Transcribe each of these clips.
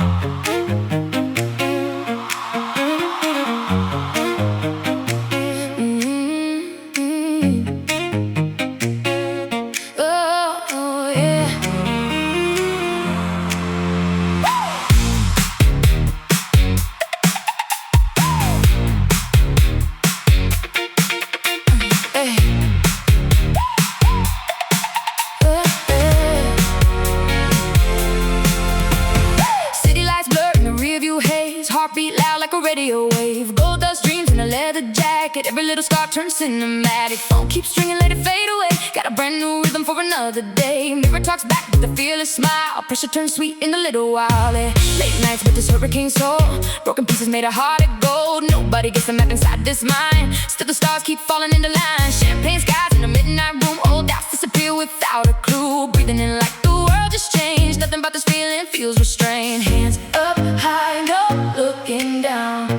Oh, yeah. Hey. City lights blur in the rearview haze, heartbeat loud like a radio wave. Gold dust dreams in a leather jacket, every little scar turns cinematic. Phone keeps ringing, let it fade away. Got a brand new rhythm for another day. Mirror talks back with a fearless smile. Pressure turns sweet in a little while. Late nights with this hurricane soul, broken pieces made a heart of gold. Nobody gets the map inside this mind. Still the stars keep falling into line. Champagne skies in a midnight room, old doubts disappear without a clue. Breathing in like the world just changed. Nothing about this feeling feels restrained. Hands up high, no looking down.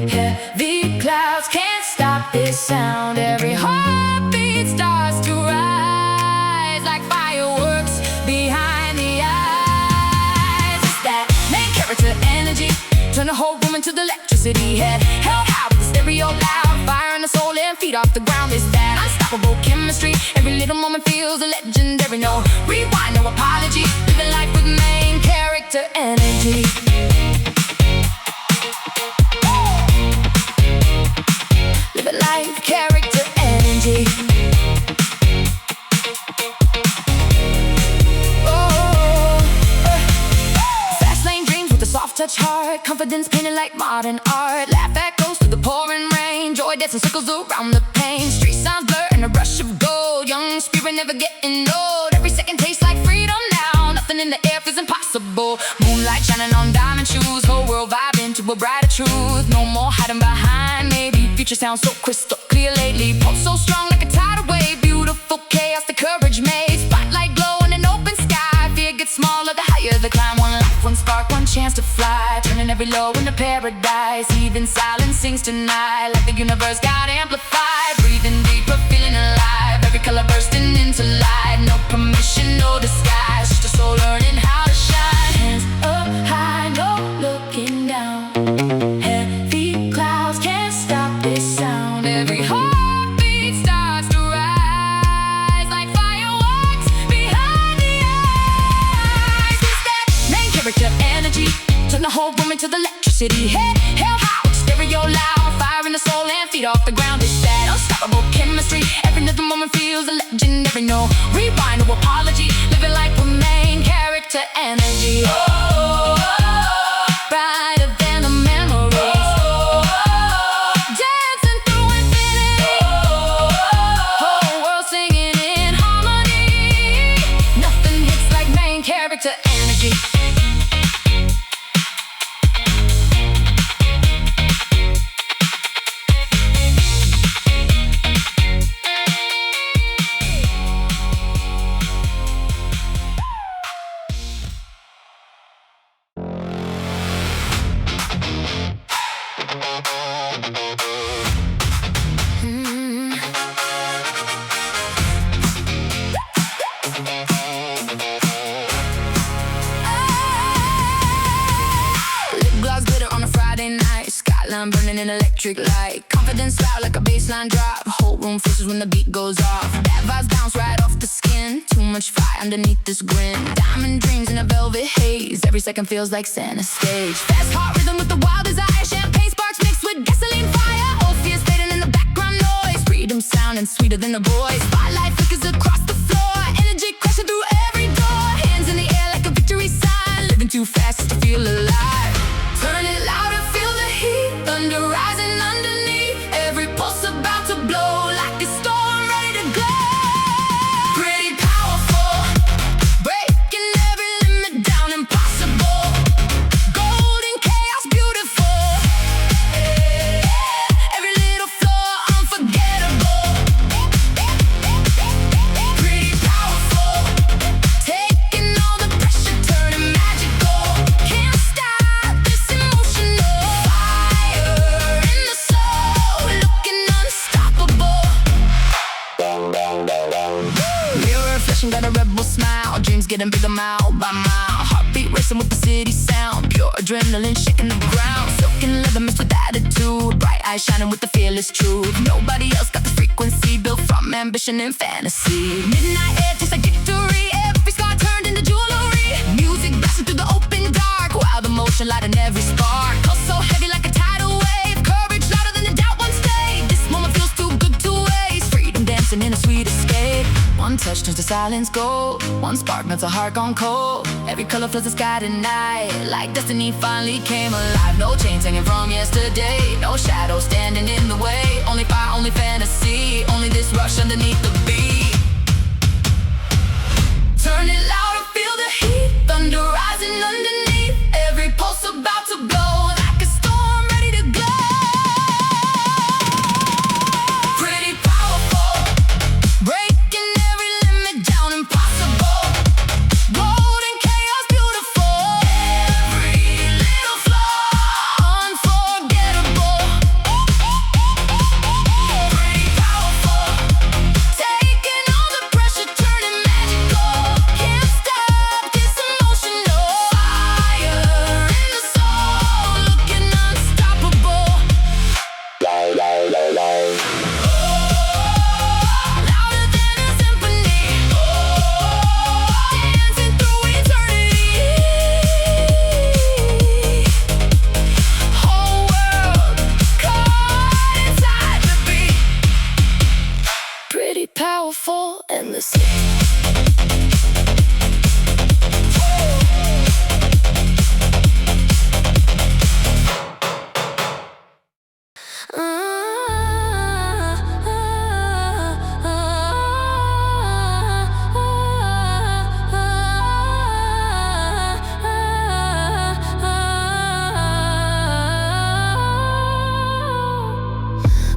Heavy clouds can't stop this sound. Every heartbeat starts to rise like fireworks behind the eyes. It's that main character energy, turn the whole room into the electricity. Head held high with the stereo loud, fire in the soul and feet off the ground. It's that unstoppable chemistry, every little moment feels a legendary. No rewind, no apology, living life with main character energy. Living life, character energy. Fast lane dreams with a soft touch heart, confidence painted like modern art. Laugh echoes through the pouring rain, joy dancing circles around the pain. Street signs blur in a rush of gold, young spirit never getting old. Every second tastes like freedom now, nothing in the air feels impossible. Moonlight shining on diamond shoes, whole world vibing to a brighter truth. No more hiding behind maybe, future sounds so crystal clear lately. Pulse so strong like a tidal wave, beautiful chaos the courage made. Spotlight glow in an open sky, fear gets smaller the higher the climb. One life, one spark, one chance to fly, turning every low into paradise. Even silence sings tonight, like the universe got amplified. Breathing deeper, feeling alive, every color bursting into light. No permission, no disguise, just a soul learning how to shine. Hands up high, no looking down. Heavy clouds can't stop this sound. Every heartbeat starts to rise like fireworks behind the eyes. It's that main character energy, turn the whole room into the electricity. Head held high with stereo loud, fire in the soul and feet off the ground. It's that unstoppable chemistry, every little moment feels a legendary. No rewind, no apology, living life with main character energy. Oh, brighter than the memories, dancing through infinity. Whole world singing in harmony. Nothing hits like main character energy. Lip gloss glitter on a Friday night, skyline burning in electric light. Confidence loud like a baseline drop, whole room freezes when the beat goes off. Bad vibes bounce right off the skin, too much fire underneath this grin. Diamond dreams in a velvet haze, every second feels like Santa's stage. Fast heart rhythm with the wild desire, champagne sparks mixed with gasoline fire. Old fears fading in the background noise, freedom sounding sweeter than the voice. Spotlight flickers across the floor, energy crashing through every door. Hands in the air like a victory sign, living too fast to feel alive. Turn it louder, feel the heat, thunder rising underneath. Every pulse about to blow like a storm ready to glow. Pretty powerful, breaking every limit down, impossible. Golden chaos, beautiful. Every little flaw unforgettable. mixing with the city sound. Pure adrenaline shaking the ground. Silken leather mixed with attitude. Bright eyes shining with the fearless truth. Nobody else got the frequency built from ambition and fantasy. Midnight air tastes like victory. Every scar turned into jewelry. Music blasting through the open dark, while the motion lighting every spark. Pulse so heavy like a tidal wave. Courage louder than the doubt once stayed. This moment feels too good to waste. Freedom dancing in a sweet escape. One touch turns to silence gold. One spark melts a heart gone cold. Every color fills the sky tonight, like destiny finally came alive. No chains hanging from yesterday. No shadows standing in the way. Only fire, only fantasy. Only this rush underneath the beat. Turn it louder, feel the heat. Thunder rising underneath. Every pulse about to go. Like a storm ready to glow. Pretty powerful. Breaking every limit down, impossible. Golden chaos, beautiful. Every little flaw, unforgettable. Pretty powerful. Taking all the pressure, turning magical. Can't stop this emotion, no. Fire in the soul, looking unstoppable. Louder than a symphony. Dancing through eternity. Whole world caught inside the beat. Pretty powerful, endlessly.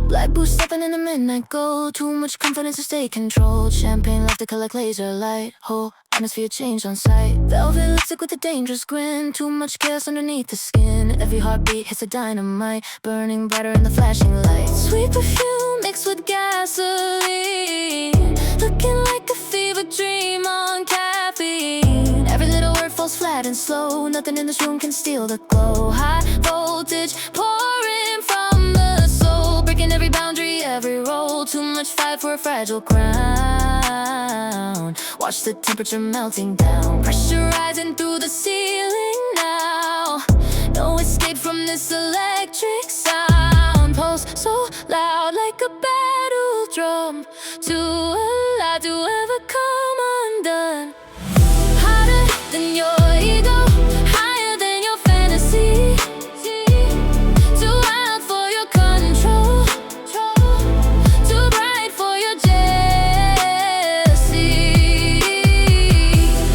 Black boots stepping in the midnight gold. Too much confidence to stay controlled. Champagne left to collect laser light. Whole atmosphere changed on sight. Velvet lipstick with a dangerous grin. Too much chaos underneath the skin. Every heartbeat hits a dynamite, burning brighter in the flashing lights. Sweet perfume mixed with gasoline, looking like a fever dream on caffeine. Every little word falls flat and slow. Nothing in this room can steal the glow. High voltage pouring from the soul, breaking every boundary, every roll. Too much fight for a fragile crown. Watch the temperature melting down. Pressure rising through the ceiling now. No escape from this electric sound. Pulse so loud like a battle drum. Too alive to ever come undone. Hotter than your ego, higher than your fantasy. Too wild for your control, too bright for your jealousy.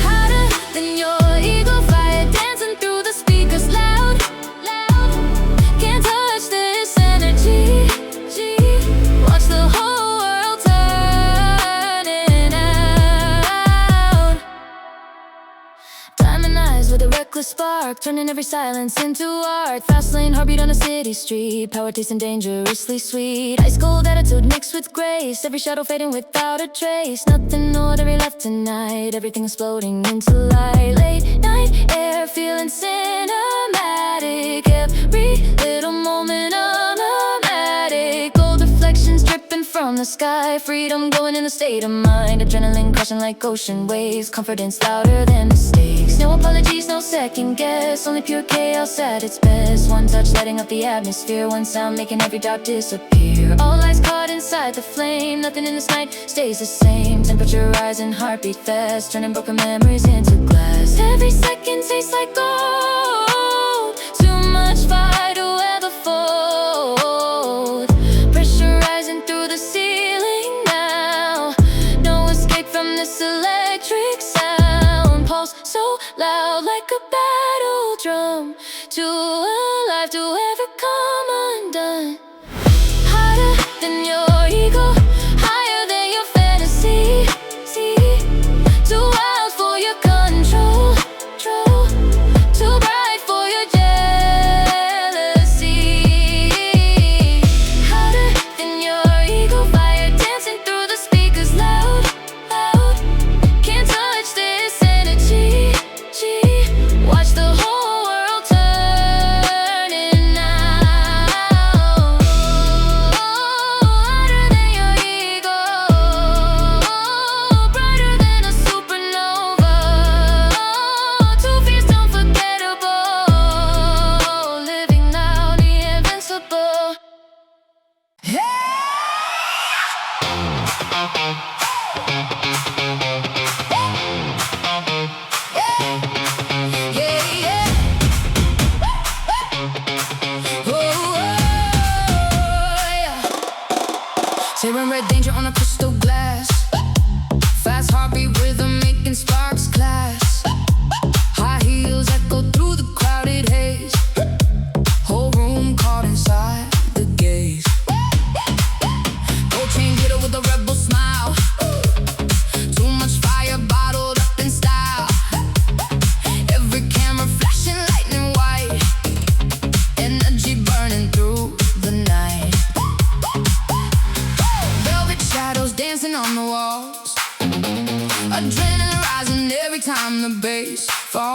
Hotter than your ego, fire dancing through the speakers loud. Can't touch this energy. Watch the whole world turning out. Diamond eyes with a reckless spark, turning every silence into art. Fast lane, heartbeat on a city street. Power tasting dangerously sweet. Ice cold attitude mixed with grace. Every shadow fading without a trace. Nothing ordinary left tonight. Everything exploding into light. Late night air feeling cinematic. Every little moment automatic. Gold reflections dripping from the sky. Freedom glowing in the state of mind. Adrenaline crashing like ocean waves. Confidence louder than mistakes. No apologies, no second guess. Only pure chaos at its best. One touch lighting up the atmosphere. One sound making every doubt disappear. All lies caught inside the flame. Nothing in this night stays the same. Temperature rising, heartbeat fast, turning broken memories into glass. Every second tastes like gold. Too much fire to ever fold. Pressure rising through the ceiling now. No escape from this electric sound. Pulse so loud like a battle drum. Too alive to ever come undone. Hotter than your ego, higher than your fantasy. Too wild for your control, too bright for your jealousy. Hotter than your ego, fire dancing through the speakers loud. Can't touch this energy. Watch the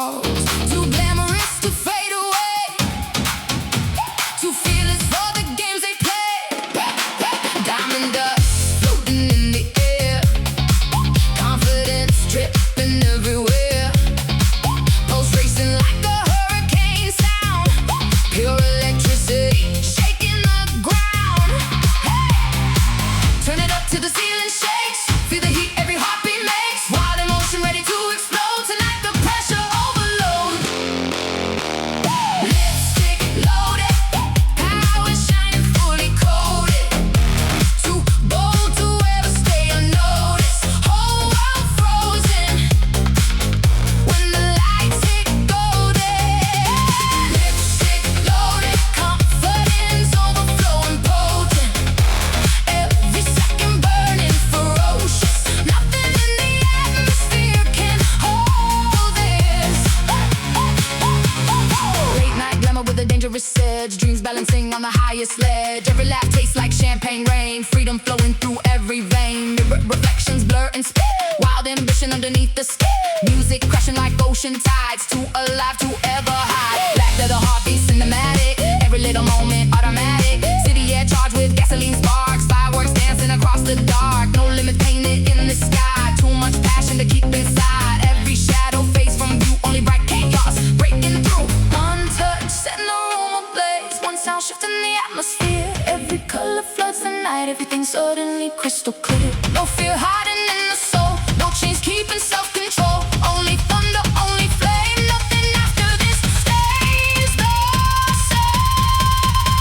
stars. Too glamorous to fade away, too fearless for the games they play. Diamond dust floating in the air, confidence dripping everywhere. Pulse racing like a hurricane sound, pure electricity shaking the ground. Hey! Turn it up to the ceiling shakes, feel the heat every heartbeat makes. Wild emotion ready to explode, tonight the pressure overload. Lipstick loaded, power shining fully coated. Too bold to ever stay unnoticed, whole world frozen when the lights hit golden. Lipstick loaded, confidence overflowing potent. Every second burning ferocious, nothing in the atmosphere can hold this. Late night glamour with a dangerous edge, dreams balancing on the highest ledge. Every laugh tastes like champagne rain, freedom flowing through every vein. Mirror reflections blur and spin, wild ambition underneath the skin. Music crashing like ocean tides, too alive to ever hide. Black leather heartbeat cinematic, every little moment automatic. City air charged with gasoline sparks, fireworks dancing across the dark. No limit painted in the sky, too much passion to keep inside. Every shadow fades from view, only bright chaos breaking through. One touch setting the room ablaze, one sound shifting the atmosphere. Every color floods the night, everything suddenly crystal clear. No fear hiding in the soul, no chains keeping self-control. Only thunder, only flame, nothing after this stays the same.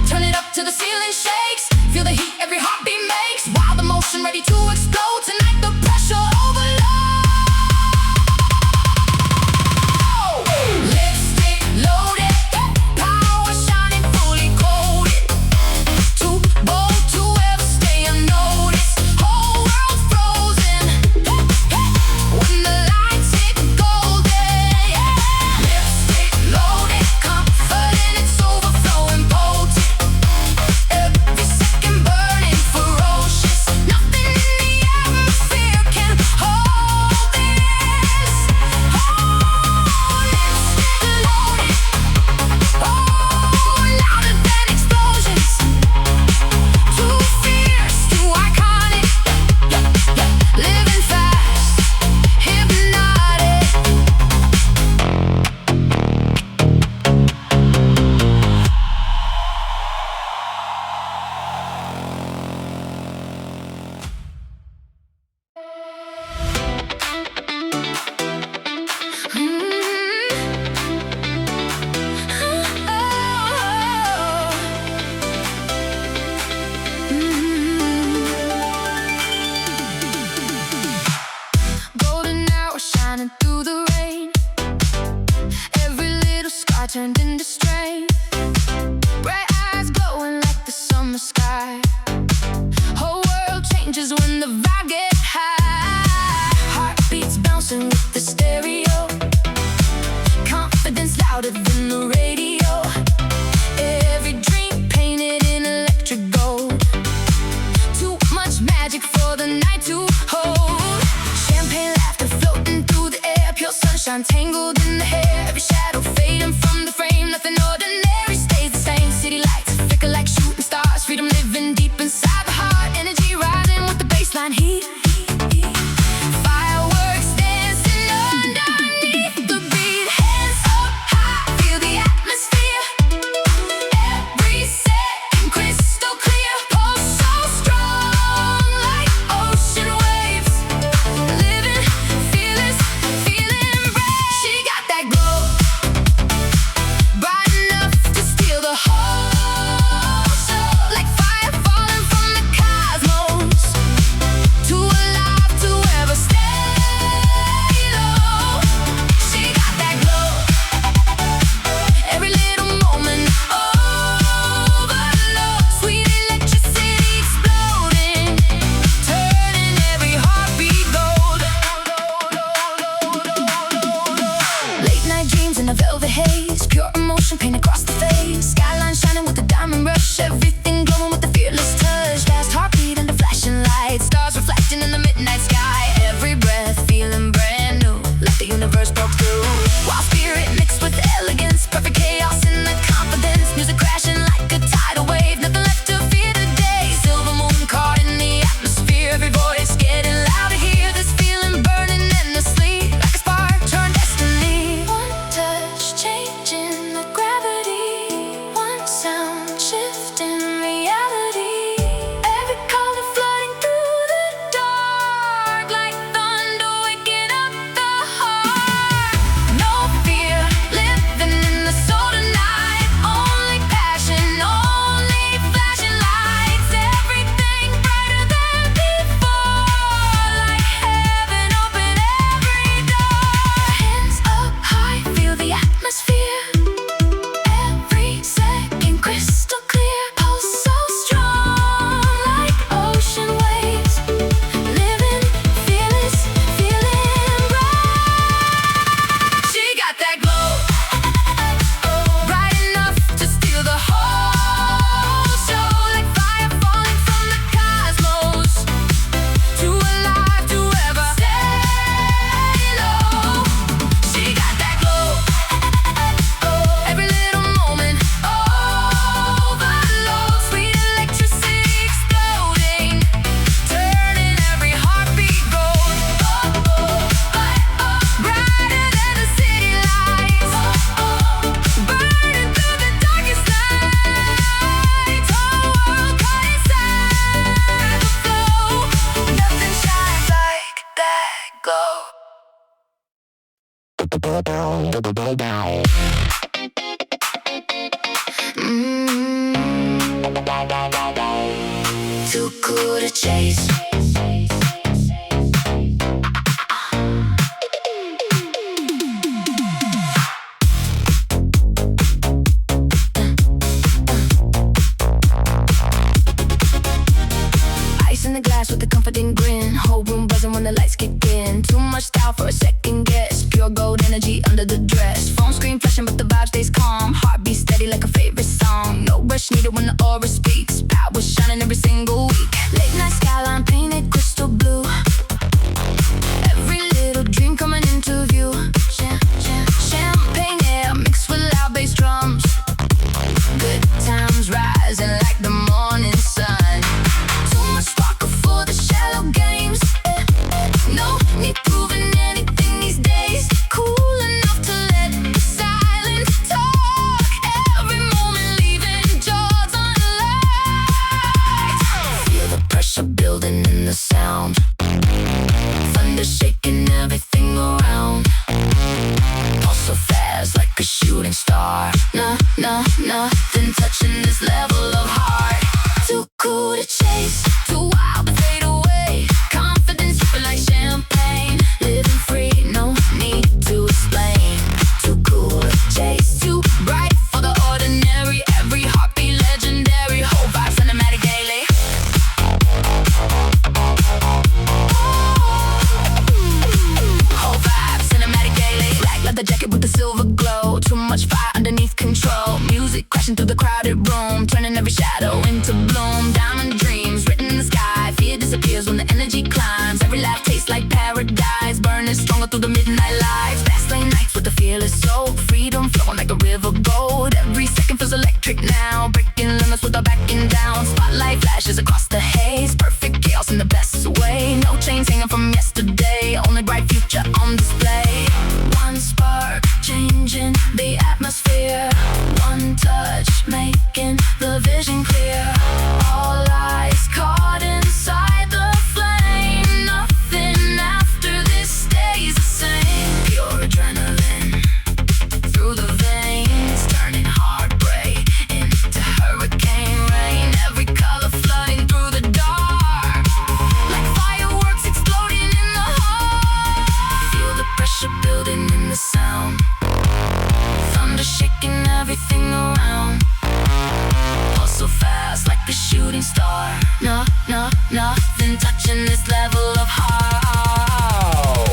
Turn it up to the ceiling shakes, feel the heat every heartbeat makes. Wild emotion ready to explode, tonight the pressure overload. Lipstick loaded, power shining fully coated. Too bold to ever stay unnoticed, whole world frozen when the lights hit golden. Lipstick loaded, confidence overflowing potent. Every second burning ferocious, nothing in the atmosphere can hold this. Oh, lipstick loaded, oh, louder than explosions. Too fierce, too iconic, living fast, hypnotic. Golden arrow shining through the rain, every little scar turned into strength. Bright eyes glowing like the summer sky. Whole world changes when the vibe get high. Heartbeats bouncing with the stereo, confidence louder than the radio. Every dream painted in electric gold, too much magic for the night to hold. Champagne laughter floating through the air, pure sunshine tangled in the hair. Every shadow fading from the frame, nothing ordinary stays the same. City lights flicker like shooting stars, freedom living deep inside the heart. Energy rising with the baseline heat. Fireworks dancing underneath the beat. Hands up high, feel the atmosphere. Every second crystal clear, pulse so strong like ocean waves. Living fearless, feeling brave. She got that glow, bright enough to steal the whole show. Like fire falling from the cosmos, too alive to ever stay low. She got that glow, every little moment overload. Sweet electricity exploding, turning every heartbeat gold. Late night dreams in a velvet haze, pure emotion paint across the face. Skyline shining with the diamond rush, everything glowing with the fearless touch. Fast heartbeat under flashing lights, stars reflecting in the midnight sky. Every breath feeling brand new, like the universe broke through. atmosphere. Every second crystal clear, pulse so strong like ocean waves. Living fearless, feeling bright. She got that glow, bright enough to steal the whole show, like fire falling from the cosmos. Too alive to ever stay low. She got that glow, every little moment overload. Sweet electricity exploding, turning every heartbeat gold. Brighter than the city lights, burning through the darkest nights. Whole world caught inside the flow. Nothing shines like that glow. Too cool to chase. Ice in the glass with a confident grin. Whole room buzzing when the lights kick in. Too much style for a second guess. Pure gold energy under the dress. Phone screen flashing but the vibe stays calm. Heartbeat steady like a favorite song. No rush needed when the aura speaks. Power shining every single week. Late night skyline painted crystal blue. Every little dream coming into view. Champagne air mixed with loud bass drums. Good times rising like the morning sun. Too much sparkle for the shallow games. No need proving anything these days. Cool enough to let the silence talk. Every moment leaving jaws unlocked. Feel the pressure building in the sound. Thunder shaking everything around. Pulse so fast like a shooting star. Nothing touching this level of heart. Too cool to chase, too wild to fade away. Confidence sipping like champagne. Living free, no need to explain. Too cool to chase, too bright for the ordinary. Every heartbeat legendary. Whole vibe cinematic daily. Whole vibe cinematic daily. Black leather jacket with the silver glow. Too much fire underneath control. Music crashing through the crowded room, turning every shadow into bloom. Diamond dreams written in the sky. Fear disappears when the energy climbs. Every laugh tastes like paradise, burning stronger through the midnight lights. Fast lane nights with the fearless soul. Freedom flowing like a river gold. Every second feels electric now, breaking limits without backing down. Spotlight flashes across the haze. Perfect chaos in the best way. No chains hanging from yesterday, only bright future on display. One spark changing the atmosphere. One touch making the vision clear. All eyes caught inside the flame. Nothing after this stays the same. Pure adrenaline through the veins, turning heartbreak into hurricane rain. Every color flooding through the dark, like fireworks exploding in the heart. Feel the pressure building in the sound. Thunder shaking everything around. Pulse so fast like a shooting star. Nothing touching this level of heart.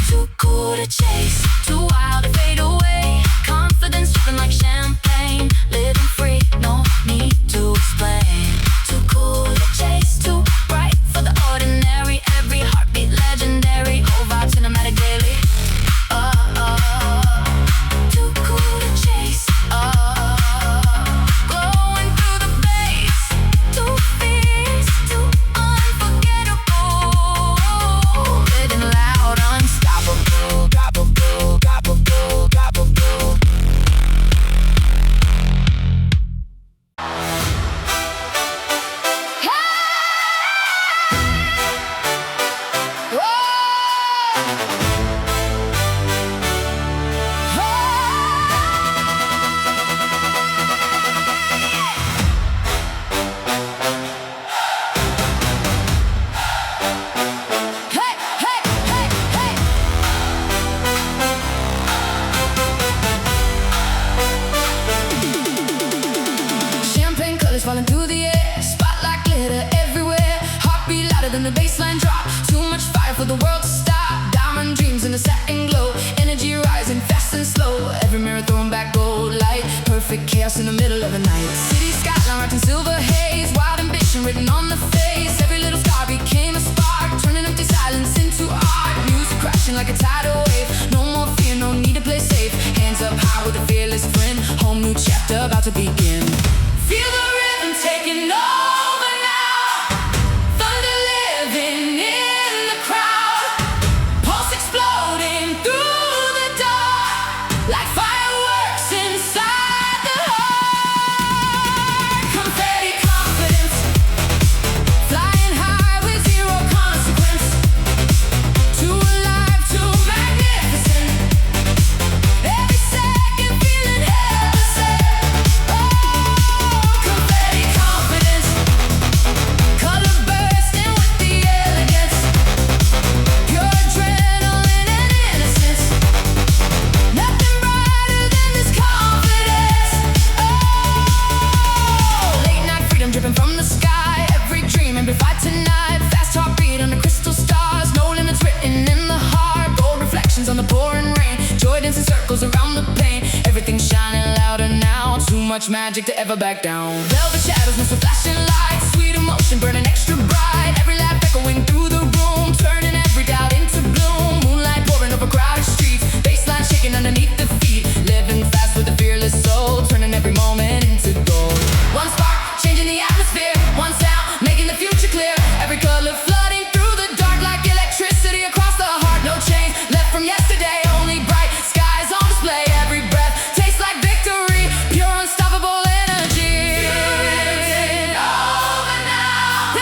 Too cool to chase, too wild to fade away. Confidence dripping like champagne. Living free, no need to explain. Too cool to chase, too bright for the ordinary. Every heartbeat legendary. Whole vibe cinematic daily. Too cool to chase. Glowing through the bass. Too fierce, too chaos in the middle of the night. City skyline wrapped in silver haze, wild ambition written on the face. Every little star became a spark, turning empty silence into art. Music crashing like a tidal wave. No more fear, no need to play safe. Hands up high with a fearless friend. Whole new chapter about to begin. Feel the rhythm taking over now. Thunder living in the crowd. Pulse exploding through the dark like fireworks inside the heart. Confetti confidence, flying high with zero consequence. Too alive, too magnificent. Every second feeling helpless. Oh, confetti confidence, color bursting with the elegance. Pure adrenaline and innocence. Nothing brighter than this confidence. Oh, late night freedom dripping from the sky. Every dream amplified tonight. Fast heartbeat under crystal stars. No limits written in the heart. Gold reflections on the pouring rain. Joy dancing circles around the pain. Everything's shining louder now. Too much magic to ever back down. Velvet shadows mixed with flashing lights. Sweet emotion burning extra bright. Every laugh echoing through the room, turning every doubt into bloom. Moonlight pouring over crowded streets. Baseline shaking underneath the feet. Living fast with a fearless soul, turning every moment into gold. One spark, changing the atmosphere. One sound, making the future clear. Every color flooding through the dark like electricity across the heart. No change left from yesterday, only bright skies on display. Every breath tastes like victory, pure unstoppable energy. Over now.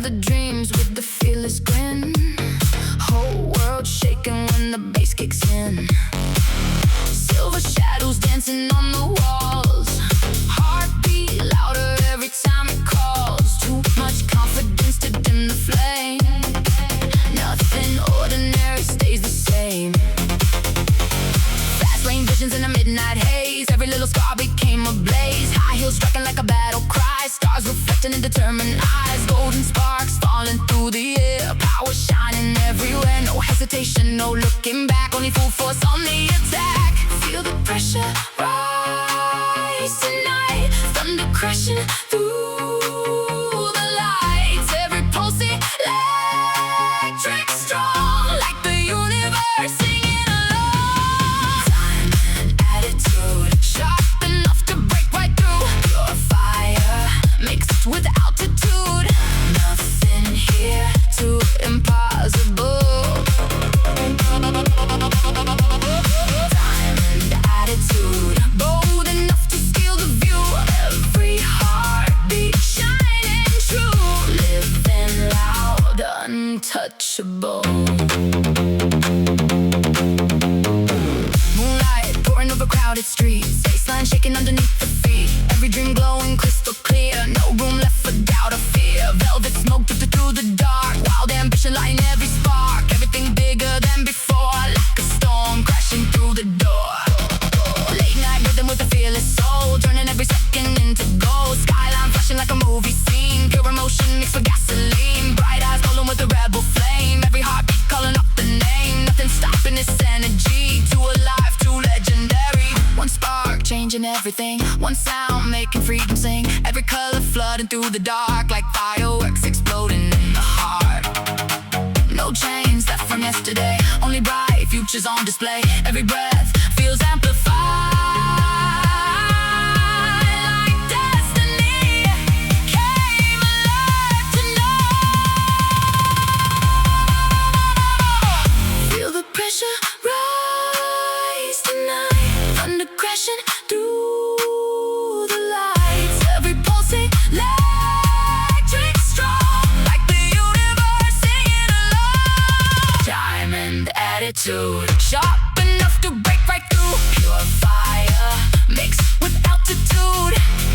the dreams with the fearless grin. Whole world shaking when the bass kicks in. Silver shadows dancing on the walls. Heartbeat louder every time it calls. Too much confidence to dim the flame. Nothing ordinary stays the same. Fast lane visions in a midnight haze. Every little scar became a blaze. High heels striking like a battle cry. Stars reflecting in determined eyes. Golden sparks falling through the air. Power shining everywhere. No hesitation, no looking back. Only full force on the attack. Feel the pressure rise tonight. Thunder crashing through the lights. Every pulse electric strong. Like the universe singing along. Time and attitude sharp enough to break right through. Pure fire mixed with altitude. Nothing here too impossible. Diamond attitude, bold enough to steal the view. Every heartbeat shining true. Living loud, untouchable. Moonlight pouring over crowded streets. Baseline shaking underneath the feet. Every dream glowing crystal clear. No room left for doubt or fear. Velvet smoke drifted through the dark. Wild ambition lighting every spark. Everything bigger than before. Like a storm crashing through the door. Late night rhythm with a fearless soul. Turning every second into gold. Skyline flashing like a movie scene. Pure emotion mixed with gasoline. Bright eyes glowing with a rebel flame. Every heartbeat calling up the name. Nothing stopping this energy. Too alive, too legendary. One spark changing everything. One sound making freedom sing. Every color flooding through the dark. Like fireworks exploding in the heart. No chains left from yesterday. Only bright futures on display. Every breath feels amplified. Like destiny came alive tonight. Feel the pressure rise tonight. Thunder crashing through the lights. Every pulse electric strong. Like the universe singing along. Diamond attitude sharp enough to break right through. Pure fire mixed with altitude.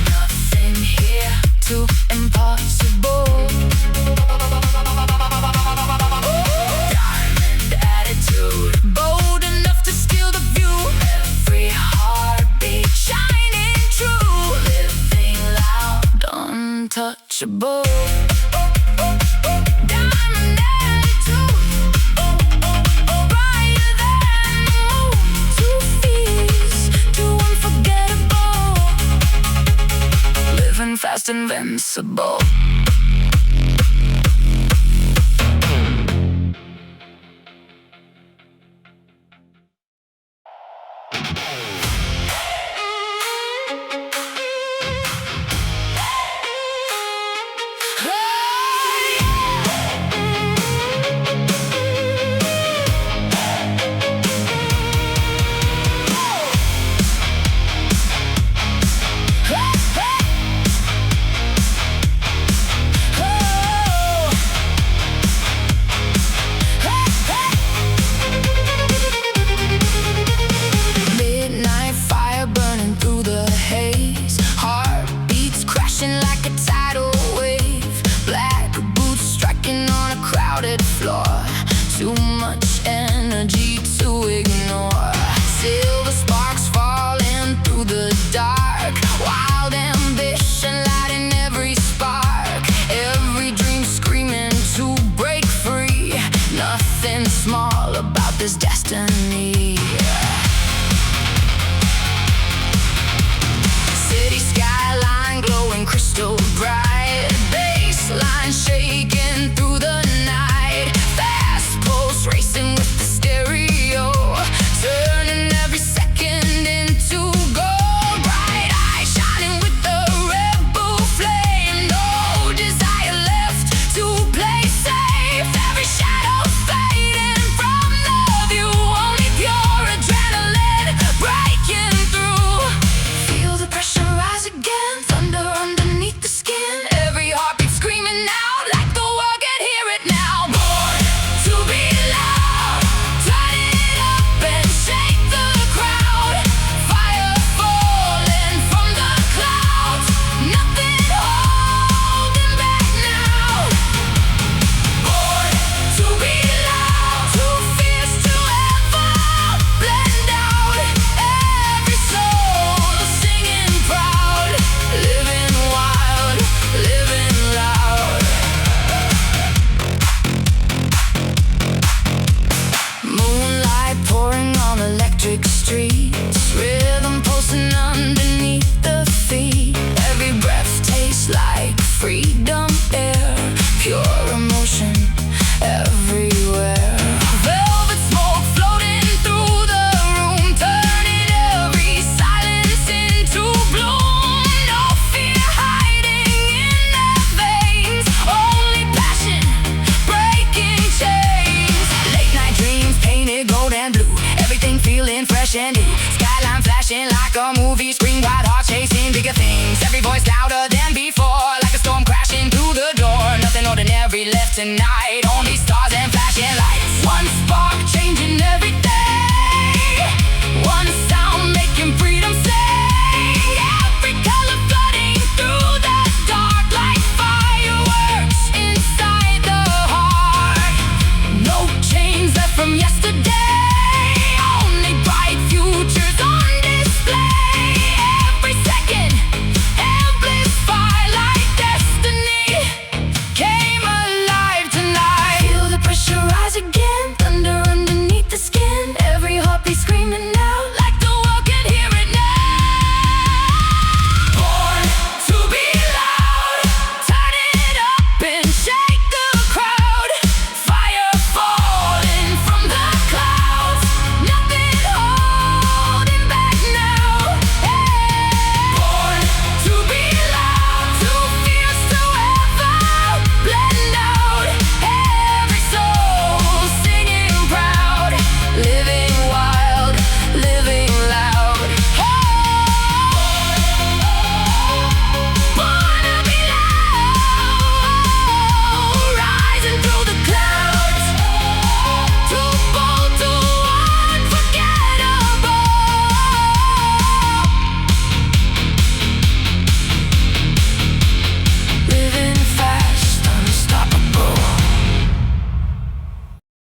Nothing here too impossible. Diamond attitude, bold enough to steal the view. Every heartbeat shining true. Living loud, untouchable. Diamond attitude, brighter than the moon. Too fierce, too unforgettable. Living fast, invincible. Midnight fire burning through the haze. Heartbeats crashing like a tidal wave. Black boots striking on a crowded floor. Too much energy to ignore. Silver sparks falling through the dark. Wild ambition lighting every spark. Every dream screaming to break free. Nothing small about this destiny. City skyline glowing crystal bright. Baseline shaking through the night. Fast pulse racing with the stereo. Turning every second into gold. Bright eyes shining with the rebel flame. No desire left to play safe. Every shadow fading from the view. Only pure adrenaline breaking through. Feel the pressure rise again. Thunder underneath the skin. Every heartbeat screaming out like the left tonight. Only stars and flashing lights. One spark